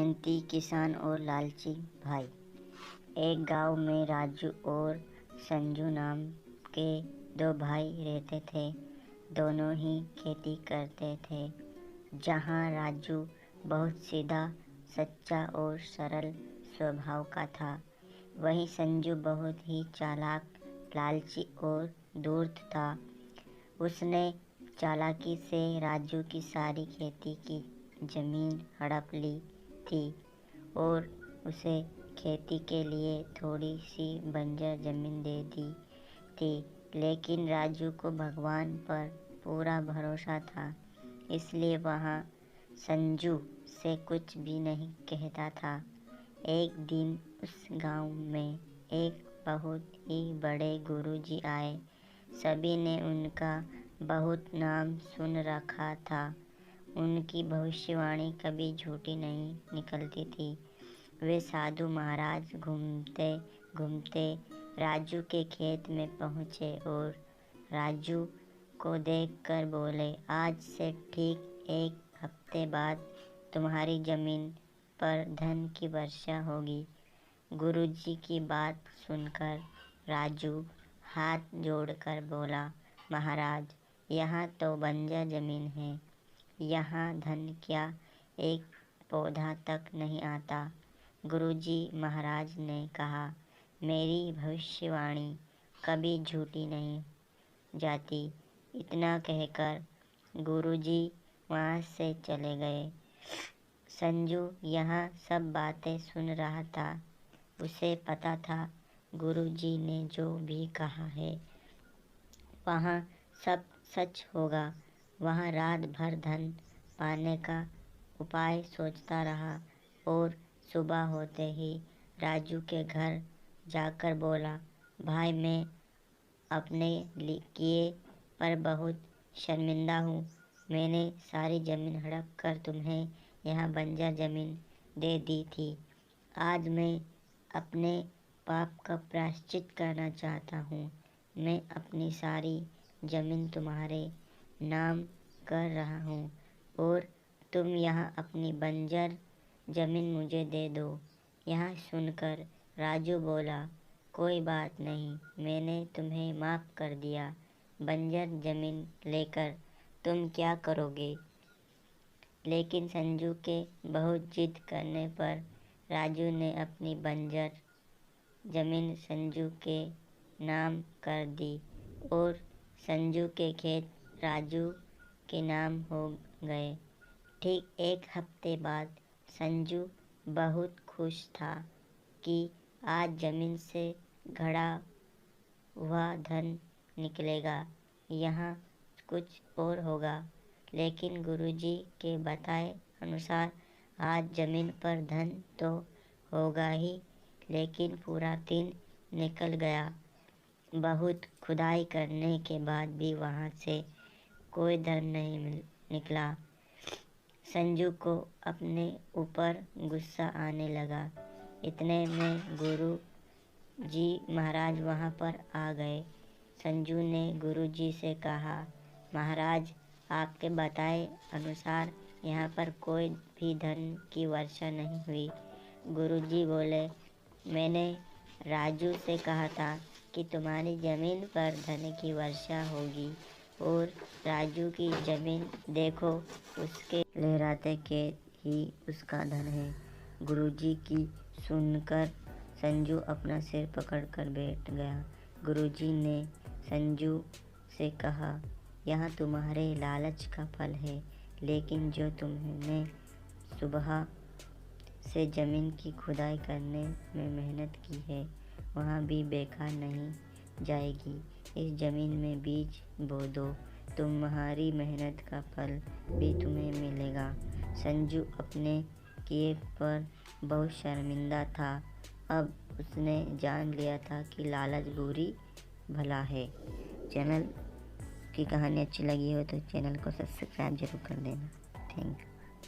मेहनती किसान और लालची भाई। एक गांव में राजू और संजू नाम के दो भाई रहते थे। दोनों ही खेती करते थे। जहां राजू बहुत सीधा, सच्चा और सरल स्वभाव का था, वहीं संजू बहुत ही चालाक, लालची और धूर्त था। उसने चालाकी से राजू की सारी खेती की जमीन हड़प ली थी और उसे खेती के लिए थोड़ी सी बंजर जमीन दे दी थी। लेकिन राजू को भगवान पर पूरा भरोसा था, इसलिए वह संजू से कुछ भी नहीं कहता था। एक दिन उस गांव में एक बहुत ही बड़े गुरुजी आए। सभी ने उनका बहुत नाम सुन रखा था। उनकी भविष्यवाणी कभी झूठी नहीं निकलती थी। वे साधु महाराज घूमते घूमते राजू के खेत में पहुँचे और राजू को देखकर बोले, आज से ठीक एक हफ्ते बाद तुम्हारी जमीन पर धन की वर्षा होगी। गुरुजी की बात सुनकर राजू हाथ जोड़कर बोला, महाराज, यहाँ तो बंजर जमीन है, यहाँ धन क्या, एक पौधा तक नहीं आता। गुरुजी महाराज ने कहा, मेरी भविष्यवाणी कभी झूठी नहीं जाती। इतना कहकर गुरुजी वहाँ से चले गए। संजू यहाँ सब बातें सुन रहा था। उसे पता था गुरुजी ने जो भी कहा है वहाँ सब सच होगा। वह रात भर धन पाने का उपाय सोचता रहा और सुबह होते ही राजू के घर जाकर बोला, भाई, मैं अपने किए पर बहुत शर्मिंदा हूँ। मैंने सारी ज़मीन हड़प कर तुम्हें यहाँ बंजर ज़मीन दे दी थी। आज मैं अपने पाप का प्रायश्चित करना चाहता हूँ। मैं अपनी सारी ज़मीन तुम्हारे नाम कर रहा हूँ और तुम यहाँ अपनी बंजर ज़मीन मुझे दे दो। यह सुनकर राजू बोला, कोई बात नहीं, मैंने तुम्हें माफ़ कर दिया। बंजर ज़मीन लेकर तुम क्या करोगे? लेकिन संजू के बहुत जिद करने पर राजू ने अपनी बंजर ज़मीन संजू के नाम कर दी और संजू के खेत राजू के नाम हो गए। ठीक एक हफ्ते बाद संजू बहुत खुश था कि आज ज़मीन से घड़ा हुआ धन निकलेगा, यहाँ कुछ और होगा। लेकिन गुरुजी के बताए अनुसार आज ज़मीन पर धन तो होगा ही, लेकिन पूरा दिन निकल गया। बहुत खुदाई करने के बाद भी वहाँ से कोई धन नहीं निकला। संजू को अपने ऊपर गुस्सा आने लगा। इतने में गुरु जी महाराज वहाँ पर आ गए। संजू ने गुरुजी से कहा, महाराज, आपके बताए अनुसार यहाँ पर कोई भी धन की वर्षा नहीं हुई। गुरुजी बोले, मैंने राजू से कहा था कि तुम्हारी ज़मीन पर धन की वर्षा होगी और राजू की ज़मीन देखो, उसके लहराते खेत ही उसका धन है। गुरुजी की सुनकर संजू अपना सिर पकड़कर बैठ गया। गुरुजी ने संजू से कहा, यह तुम्हारे लालच का फल है, लेकिन जो तुमने सुबह से ज़मीन की खुदाई करने में मेहनत की है, वहाँ भी बेकार नहीं जाएगी। इस ज़मीन में बीज बो दो, तुम्हारी मेहनत का फल भी तुम्हें मिलेगा। संजू अपने किए पर बहुत शर्मिंदा था। अब उसने जान लिया था कि लालच बुरी भला है। चैनल की कहानी अच्छी लगी हो तो चैनल को सब्सक्राइब जरूर कर देना। Thank you.